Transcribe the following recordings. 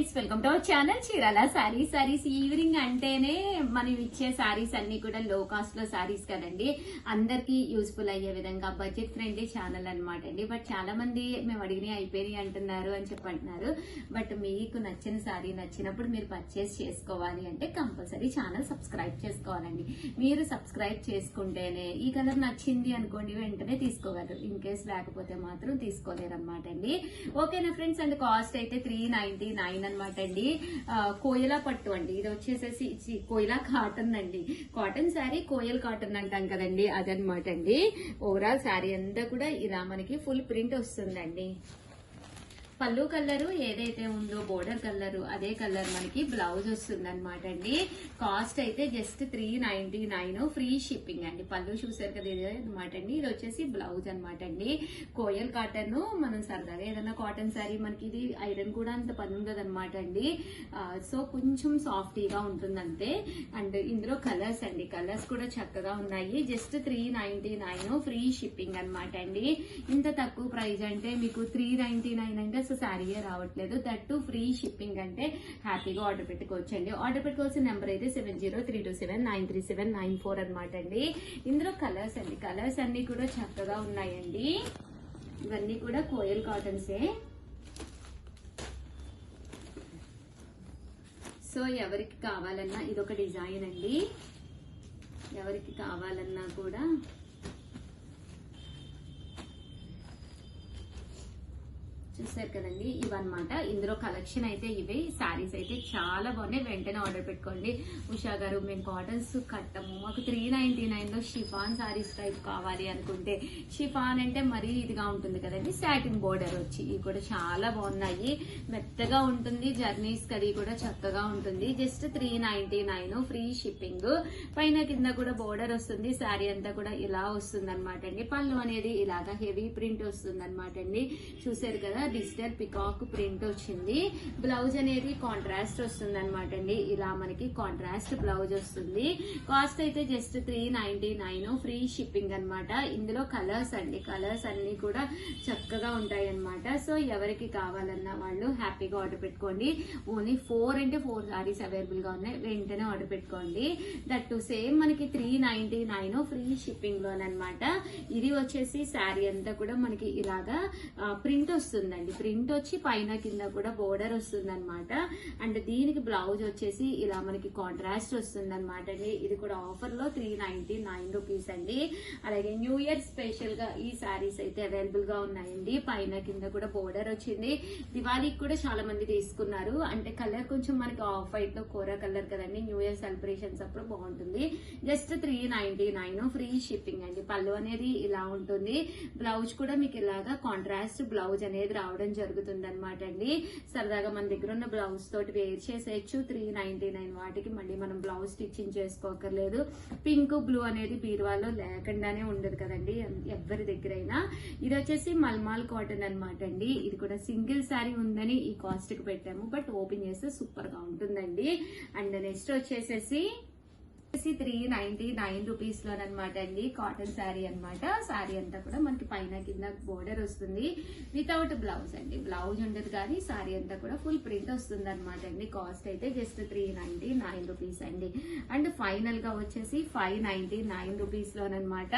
Friends, welcome to our channel Chirala saris. Evening అంటేనే మనం ఇచ్చే సారీస్ అన్ని కూడా లో కాస్ట్ లో సారీస్ కదండి. అందరికి యూస్ఫుల్ అయ్యే విధంగా బడ్జెట్ ఫ్రెండ్లీ ఛానల్ అనమాట అండి. బట్ చాలా మంది మేము అడిగినాయి అయిపోయినాయి అంటున్నారు అని చెప్పంటున్నారు. బట్ మీకు నచ్చిన సారీ నచ్చినప్పుడు మీరు పర్చేస్ చేసుకోవాలి అంటే కంపల్సరీ ఛానల్ సబ్స్క్రైబ్ చేసుకోవాలండి. మీరు సబ్స్క్రైబ్ చేసుకుంటేనే ఈ కలర్ నచ్చింది అనుకోండి వెంటనే తీసుకోగలరు. ఇన్ కేస్ లేకపోతే మాత్రం తీసుకోలేరు అనమాట అండి. ఓకేనా ఫ్రెండ్స్, అండ్ కాస్ట్ అయితే 399 అనమాట అండి. కోయలా పట్టు అండి. ఇది వచ్చేసేసి కోయలా కాటన్ అండి. కాటన్ శారీ కోయల్ కాటన్ అంటాం కదండి, అదనమాట అండి. ఓవరాల్ శారీ అంతా కూడా ఇలా మనకి ఫుల్ ప్రింట్ వస్తుందండి. పళ్ళు కలరు ఏదైతే ఉందో బోర్డర్ కలరు అదే కలర్ మనకి బ్లౌజ్ వస్తుంది అనమాట అండి. కాస్ట్ అయితే జస్ట్ 399, ఫ్రీ షిప్పింగ్ అండి. పళ్ళు చూసారు కదా, ఇదే అనమాట అండి. ఇది వచ్చేసి బ్లౌజ్ అనమాట అండి. కోయల్ కాటన్ మనం సరదాగా ఏదైనా కాటన్ శారీ మనకి ఇది ఐరన్ కూడా అంత పని ఉండదు అనమాట అండి. సో కొంచెం సాఫ్టీగా ఉంటుంది అంతే. అండ్ ఇందులో కలర్స్ అండి, కలర్స్ కూడా చక్కగా ఉన్నాయి. జస్ట్ 399, ఫ్రీ షిప్పింగ్ అనమాట అండి. ఇంత తక్కువ ప్రైస్ అంటే మీకు 399 అంటే శారీయే రావట్లేదు. దట్టు ఫ్రీ షిప్పింగ్ అంటే హ్యాపీగా ఆర్డర్ పెట్టుకోవచ్చండి. ఆర్డర్ పెట్టుకోవాల్సిన నెంబర్ అయితే 7032793794 అనమాట అండి. ఇందులో కలర్స్ అండి, కలర్స్ అన్ని కూడా చక్కగా ఉన్నాయండి. ఇవన్నీ కూడా కోయల్ కాటన్సే. సో ఎవరికి కావాలన్నా ఇదొక డిజైన్ అండి. ఎవరికి కావాలన్నా కూడా చూసారు కదండి, ఇవన్నమాట. ఇందులో కలెక్షన్ అయితే ఇవి. శారీస్ అయితే చాలా బాగున్నాయి. వెంటనే ఆర్డర్ పెట్టుకోండి. ఉషా గారు మేము కాటన్స్ కట్టము, మాకు 399 లో షిఫాన్ శారీస్ టైప్ కావాలి అనుకుంటే, షిఫాన్ అంటే మరీ ఇదిగా ఉంటుంది కదండి. సాటిన్ బోర్డర్ వచ్చి ఇవి కూడా చాలా బాగున్నాయి. మెత్తగా ఉంటుంది, జర్నీస్ కది కూడా చక్కగా ఉంటుంది. Just 399, free shipping. పైన కింద కూడా బోర్డర్ వస్తుంది. శారీ అంతా కూడా ఇలా వస్తుంది అనమాట అండి. పళ్ళు అనేది ఇలాగా హెవీ ప్రింట్ వస్తుంది అనమాట అండి. చూసారు కదా, డిజిటల్ పికాక్ ప్రింట్ వచ్చింది. బ్లౌజ్ అనేది కాంట్రాస్ట్ వస్తుంది అనమాట అండి. ఇలా మనకి కాంట్రాస్ట్ బ్లౌజ్ వస్తుంది. కాస్ట్ అయితే జస్ట్ 399, ఫ్రీ షిప్పింగ్ అనమాట. ఇందులో కలర్స్ అండి, కలర్స్ అన్ని కూడా చక్కగా ఉంటాయి అనమాట. సో ఎవరికి కావాలన్నా వాళ్ళు హ్యాపీగా ఆర్డర్ పెట్టుకోండి. ఓన్లీ 4 అంటే 4 సారీస్ అవైలబుల్ గా ఉన్నాయి. వెంటనే ఆర్డర్ పెట్టుకోండి. దట్ సేమ్ మనకి 399, ఫ్రీ షిప్పింగ్ లోనమాట. ఇది వచ్చేసి శారీ అంతా కూడా మనకి ఇలాగా ప్రింట్ వస్తుందండి. ప్రింట్ వచ్చి పైన కింద కూడా బోర్డర్ వస్తుంది అనమాట. అండ్ దీనికి బ్లౌజ్ వచ్చేసి ఇలా మనకి కాంట్రాస్ట్ వస్తుంది అనమాట అండి. ఇది కూడా ఆఫర్ లో 399 రూపీస్ అండి. అలాగే న్యూ ఇయర్ స్పెషల్ గా ఈ శారీస్ అయితే అవైలబుల్ గా ఉన్నాయండి. పైన కింద కూడా బోర్డర్ వచ్చింది. దివాళీకి కూడా చాలా మంది తీసుకున్నారు. అంటే కలర్ కొంచెం మనకి ఆఫ్ వైట్ లో కోరా కలర్ కదండి. న్యూ ఇయర్ సెలబ్రేషన్స్ అప్పుడు బాగుంటుంది. జస్ట్ 399, ఫ్రీ షిప్పింగ్ అండి. పళ్ళు అనేది ఇలా ఉంటుంది. బ్లౌజ్ కూడా మీకు ఇలాగా కాంట్రాస్ట్ బ్లౌజ్ అనేది రావడం జరుగుతుంది అనమాట అండి. సరదాగా మన దగ్గర ఉన్న బ్లౌజ్ తోటి వేర్ చేసేయచ్చు. 399 వాటికి మళ్ళీ మనం బ్లౌజ్ స్టిచ్చింగ్ చేసుకోకర్లేదు. పింక్ బ్లూ అనేది బీరువాలో లేకుండానే ఉండదు కదండి ఎవరి దగ్గరైనా. ఇది వచ్చేసి మల్మాల్ కాటన్ అనమాట అండి. ఇది కూడా సింగిల్ శారీ ఉందని ఈ కాస్ట్ కి పెట్టాము. బట్ ఓపెన్ చేస్తే సూపర్ గా ఉంటుందండి. అండ్ నెక్స్ట్ వచ్చేసేసి 399 రూపీస్ లోనమాట అండి. కాటన్ శారీ అనమాట. శారీ అంతా కూడా మనకి పైన కింద బోర్డర్ వస్తుంది. వితౌట్ బ్లౌజ్ అండి, బ్లౌజ్ ఉండదు కానీ శారీ అంతా కూడా ఫుల్ ప్రింట్ వస్తుంది అనమాట అండి. కాస్ట్ అయితే జస్ట్ 399 రూపీస్ అండి. అండ్ ఫైనల్ గా వచ్చేసి 599 రూపీస్ లోనమాట.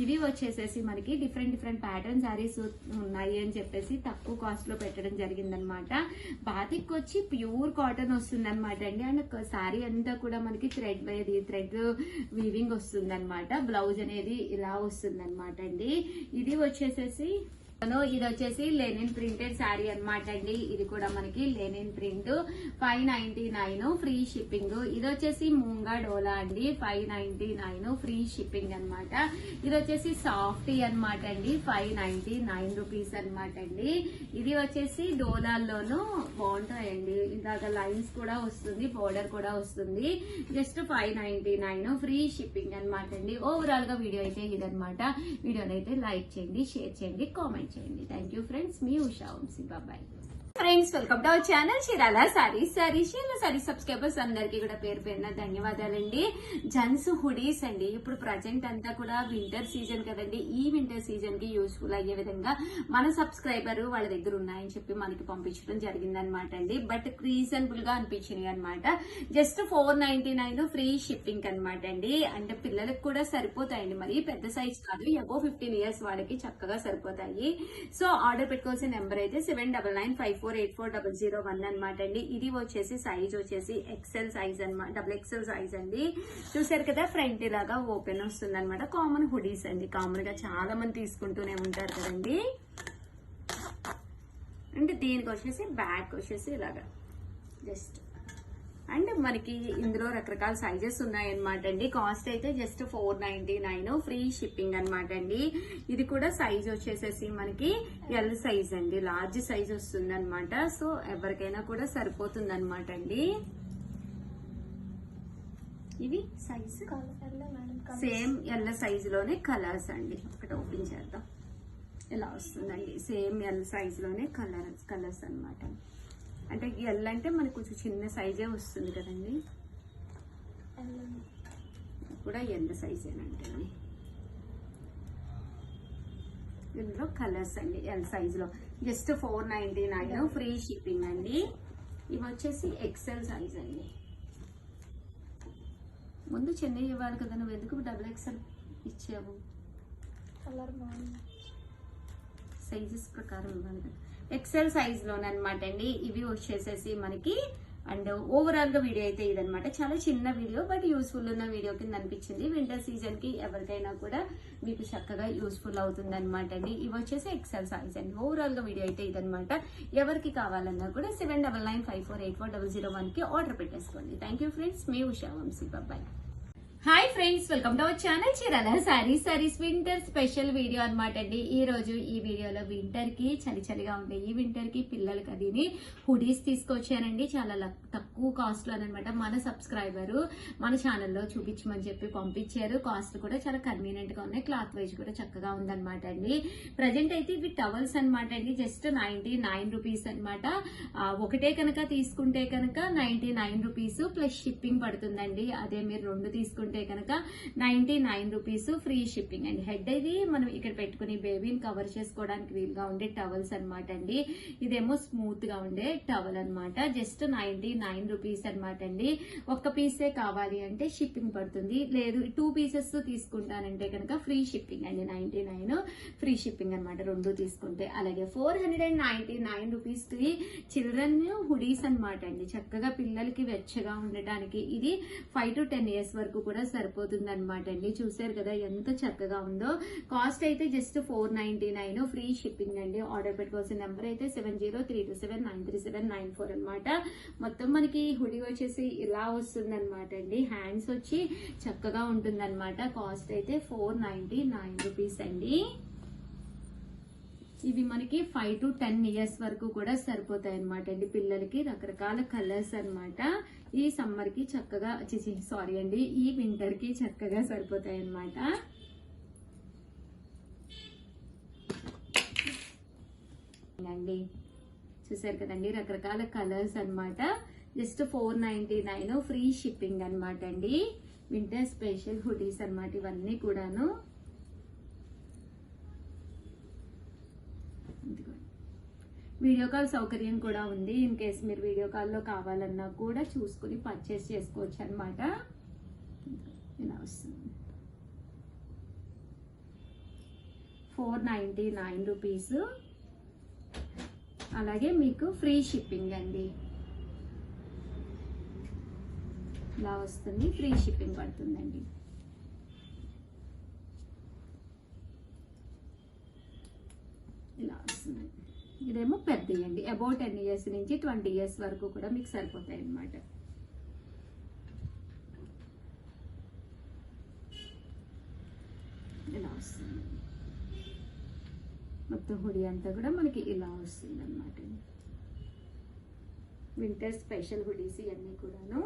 ఇవి వచ్చేసేసి మనకి డిఫరెంట్ ప్యాటర్న్ శారీస్ ఉన్నాయి అని చెప్పేసి తక్కువ కాస్ట్ లో పెట్టడం జరిగిందనమాట. బాతిక్ వచ్చి ప్యూర్ కాటన్ వస్తుంది అనమాట అండి. అండ్ శారీ అంతా కూడా మనకి థ్రెడ్ వీవింగ్ వస్తుంది అనమాట. బ్లౌజ్ అనేది ఇలా వస్తుంది అనమాట అండి. ఇది వచ్చేసేసి ఇది వచ్చేసి లెనిన్ ప్రింటెడ్ శారీ అనమాట అండి. ఇది కూడా మనకి లెనిన్ ప్రింట్. 599, free shipping. ఇది వచ్చేసి మూంగా డోలా అండి. 599, ఫ్రీ షిప్పింగ్ అనమాట. ఇది వచ్చేసి సాఫ్టీ అనమాట అండి. 599 రూపీస్ అనమాట అండి. ఇది వచ్చేసి డోలాల్లోనూ బాగుంటాయండి. ఇలాగ లైన్స్ కూడా వస్తుంది, బోర్డర్ కూడా వస్తుంది. జస్ట్ 599, ఫ్రీ షిప్పింగ్ అనమాట అండి. ఓవరాల్ గా వీడియో అయితే ఇదనమాట. వీడియోని అయితే లైక్ చేయండి, షేర్ చేయండి, కామెంట్ చేయండి. Thank you friends. మీ Usha Vamshi. Bye. Friends, welcome to our channel Chirala sarees. Sarees subscribers అందరికీ కూడా పేరు పేరున ధన్యవాదాలండి. జెంట్స్ హుడీస్ అండి. ఇప్పుడు ప్రజెంట్ అంతా కూడా వింటర్ సీజన్ కదండి. ఈ వింటర్ సీజన్ కి యూస్ఫుల్ అయ్యే విధంగా మన సబ్స్క్రైబర్ వాళ్ళ దగ్గర ఉన్నాయని చెప్పి మనకి పంపించడం జరిగిందనమాట అండి. బట్ రీజనబుల్ గా అనిపించినాయి అనమాట. జస్ట్ 499 ఫ్రీ షిప్పింగ్ అనమాట అండి. అంటే పిల్లలకు కూడా సరిపోతాయండి, మరి పెద్ద సైజ్ కాదు, అబో 15 years వాళ్ళకి చక్కగా సరిపోతాయి. సో ఆర్డర్ పెట్టుకోవాల్సిన నెంబర్ అయితే 7995484001 అనమాట అండి. ఇది వచ్చేసి సైజ్ వచ్చేసి ఎక్సెల్ సైజ్ అనమాట, డబుల్ ఎక్సెల్ సైజ్ అండి. చూసారు కదా, ఫ్రంట్ ఇలాగా ఓపెన్ వస్తుంది అనమాట. కామన్ హుడీస్ అండి, కామన్ గా చాలా మంది తీసుకుంటూనే ఉంటారు కదండి. అంటే దీనికి వచ్చేసి బ్యాక్ వచ్చేసి ఇలాగా జస్ట్, అండ్ మనకి ఇందులో రకరకాల సైజెస్ ఉన్నాయన్నమాట అండి. కాస్ట్ అయితే జస్ట్ 499 ఫ్రీ షిప్పింగ్ అనమాట అండి. ఇది కూడా సైజ్ వచ్చేసేసి మనకి ఎల్ సైజ్ అండి, లార్జ్ సైజ్ వస్తుంది అనమాట. సో ఎవరికైనా కూడా సరిపోతుంది అనమాట అండి. ఇవి సైజ్ సేమ్ ఎల్ సైజ్ లోనే కలర్స్ అండి. ఒకటి ఓపెన్ చేద్దాం, ఇలా వస్తుందండి. సేమ్ ఎల్ సైజ్ లోనే కలర్స్ అనమాట. అంటే ఎల్ అంటే మనకు కొంచెం చిన్న సైజే వస్తుంది కదండి, కూడా ఎల్ సైజేనంటే ఇందులో కలర్స్ అండి. ఎల్ సైజ్ లో జస్ట్ 499 ఫ్రీ షిప్పింగ్ అండి. ఇవి వచ్చేసి ఎక్సెల్ సైజ్ అండి. ముందు చెన్నై ఇవ్వాలి కదా, నువ్వు ఎందుకు డబుల్ ఎక్సెల్ ఇచ్చావు? కలర్ సైజెస్ ప్రకారం ఇవ్వాలి కదా. ఎక్సెల్ సైజ్ లోనమాట అండి. ఇవి వచ్చేసేసి మనకి, అండ్ ఓవరాల్ గా వీడియో అయితే ఇదనమాట. చాలా చిన్న వీడియో, బట్ యూస్ఫుల్ ఉన్న వీడియో కింద అనిపించింది. వింటర్ సీజన్ కి ఎవరికైనా కూడా మీకు చక్కగా యూస్ఫుల్ అవుతుంది అనమాట అండి. ఇవి వచ్చేసి ఎక్సెల్ సైజ్ అండి. ఓవరాల్ గా వీడియో అయితే ఇదనమాట. ఎవరికి కావాలన్నా కూడా 7995484001 కి ఆర్డర్ పెట్టేసుకోండి. థ్యాంక్ యూ ఫ్రెండ్స్, మీ Usha Vamshi. Bye. Hi friends, welcome to our channel Chirala sarees winter special video అనమాట అండి. ఈ రోజు ఈ వీడియోలో వింటర్ కి చలిగా ఉండే ఈ వింటర్ కి పిల్లలకి అదిని హుడీస్ తీసుకొచ్చానండి. చాలా తక్కువ కాస్ట్ లో అనమాట. మన సబ్స్క్రైబర్ మన ఛానల్లో చూపించమని చెప్పి పంపించారు. కాస్ట్ కూడా చాలా కన్వీనియంట్ గా ఉన్నాయి, క్లాత్ వైజ్ కూడా చక్కగా ఉందన్నమాట అండి. ప్రజెంట్ అయితే ఇవి టవల్స్ అనమాట అండి. జస్ట్ 99 రూపీస్ అనమాట. ఒకటే కనుక తీసుకుంటే కనుక 99 రూపీస్ ప్లస్ షిప్పింగ్ పడుతుందండి. అదే మీరు రెండు తీసుకుంటే కనుక 99 రూపీస్ ఫ్రీ షిప్పింగ్ అండి. హెడ్ ఇది మనం ఇక్కడ పెట్టుకుని బేబీని కవర్ చేసుకోవడానికి వీలుగా ఉండే టవల్స్ అనమాట అండి. ఇదేమో స్మూత్ గా ఉండే టవల్ అనమాట. జస్ట్ 99 రూపీస్ అనమాట అండి. ఒక్క పీసే కావాలి అంటే షిప్పింగ్ పడుతుంది, లేదు 2 పీసెస్ తీసుకుంటానంటే కనుక ఫ్రీ షిప్పింగ్ అండి. 99 ఫ్రీ షిప్పింగ్ అనమాట రెండు తీసుకుంటే. అలాగే 499 రూపీస్ కి చిల్డ్రన్ హుడీస్ అనమాట అండి. చక్కగా పిల్లలకి వెచ్చగా ఉండటానికి ఇది 5 to 10 years వరకు కూడా సరిపోతుంది అనమాట అండి. చూసారు కదా ఎంత చక్కగా ఉందో. కాస్ట్ అయితే జస్ట్ 499 ఫ్రీ షిప్పింగ్ అండి. ఆర్డర్ పెట్టుకోవాల్సిన నెంబర్ అయితే 7032793794 అనమాట. మొత్తం మనకి హుడీ వచ్చేసి ఇలా వస్తుంది అనమాట అండి. హ్యాండ్స్ వచ్చి చక్కగా ఉంటుంది అనమాట. కాస్ట్ అయితే 499 రూపీస్ అండి. ఇవి మనకి 5 to 10 years వరకు కూడా సరిపోతాయి అనమాట అండి పిల్లలకి. రకరకాల కలర్స్ అనమాట. ఈ సమ్మర్ కి చక్కగా, సారీ అండి, ఈ వింటర్ కి చక్కగా సరిపోతాయి అనమాట. అండి చూసారు కదండి, రకరకాల కలర్స్ అనమాట. జస్ట్ 499 ఫ్రీ షిప్పింగ్ అనమాట అండి. వింటర్ స్పెషల్ హుడీస్ అనమాట ఇవన్నీ కూడాను. వీడియో కాల్ సౌకర్యం కూడా ఉంది. ఇన్ కేస్ మీరు వీడియో కాల్లో కావాలన్నా కూడా చూసుకుని పర్చేస్ చేసుకోవచ్చు అనమాట. ఇలా వస్తుంది. 499 రూపీస్. అలాగే మీకు ఫ్రీ షిప్పింగ్ అండి. ఇలా వస్తుంది, ఫ్రీ షిప్పింగ్ పడుతుందండి. ఇలా వస్తుంది. ఇదేమో పెద్దయండి, అబౌట్ 10 years నుంచి 20 years వరకు కూడా మీకు సరిపోతాయి అన్నమాట. ఇలా వస్తుంది. మొత్తం హుడీ అంతా కూడా మనకి ఇలా వస్తుంది అన్నమాట. వింటర్ స్పెషల్ హుడీస్ ఇవన్నీ కూడాను.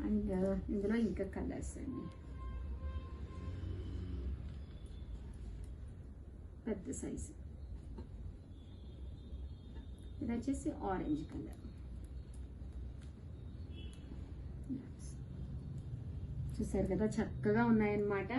అండ్ ఇందులో ఇంకా కలర్స్ అండి. పెద్ద సైజు. ఇది వచ్చేసి ఆరెంజ్ కలర్. చూసారు కదా చక్కగా ఉన్నాయన్నమాట.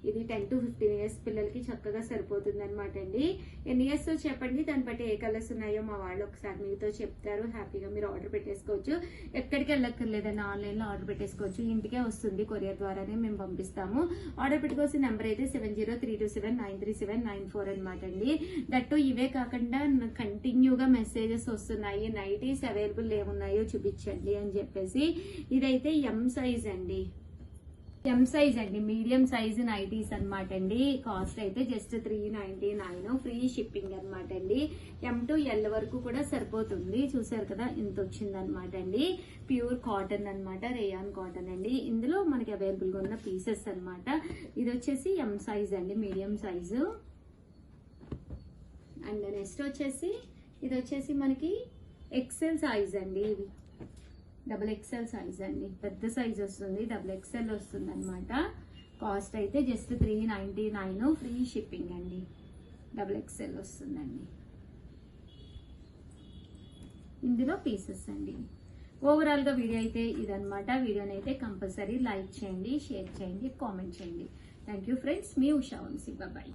ఇది 10 to 15 years పిల్లలకి చక్కగా సరిపోతుంది అనమాట అండి. ఎన్ని ఇయర్స్ చెప్పండి, దాన్ని బట్టి ఏ కలర్స్ ఉన్నాయో మా వాళ్ళు ఒకసారి మీతో చెప్తారు. హ్యాపీగా మీరు ఆర్డర్ పెట్టేసుకోవచ్చు. ఎక్కడికి వెళ్ళక్కర్లేదండి, ఆన్లైన్లో ఆర్డర్ పెట్టేసుకోవచ్చు. ఇంటికే వస్తుంది, కొరియర్ ద్వారానే మేము పంపిస్తాము. ఆర్డర్ పెట్టుకోవాల్సిన నెంబర్ అయితే 7032793794 అనమాట అండి. దట్టు ఇవే కాకుండా కంటిన్యూగా మెసేజెస్ వస్తున్నాయి, నైటీస్ అవైలబుల్ ఏమున్నాయో చూపించండి అని చెప్పేసి. ఇదైతే ఎం సైజ్ అండి, ఎం సైజ్ అండి, మీడియం సైజ్ నైటీస్ అనమాట అండి. కాస్ట్ అయితే జస్ట్ 399, ఫ్రీ షిప్పింగ్ అనమాట అండి. ఎం టు ఎల్ వరకు కూడా సరిపోతుంది. చూసారు కదా ఇంత వచ్చింది అనమాట అండి. ప్యూర్ కాటన్ అనమాట, రేయాన్ కాటన్ అండి. ఇందులో మనకి అవైలబుల్ గా ఉన్న పీసెస్ అనమాట. ఇది వచ్చేసి ఎం సైజ్ అండి, మీడియం సైజు. అండ్ నెక్స్ట్ వచ్చేసి ఇది వచ్చేసి మనకి ఎక్సెల్ సైజ్ అండి. ఇది XXL సైజ్ అండి, పెద్ద సైజ్ వస్తుంది, XXL వస్తుంది అనమాట. కాస్ట్ అయితే జస్ట్ 399, ఫ్రీ షిప్పింగ్ అండి. XXL వస్తుందండి. ఇందులో పీసెస్ అండి. ఓవరాల్ గా వీడియో అయితే ఇదనమాట. వీడియోని అయితే కంపల్సరీ లైక్ చేయండి, షేర్ చేయండి, కామెంట్ చేయండి. థ్యాంక్ యూ ఫ్రెండ్స్, మీ ఉషా వంశీ. బాయ్.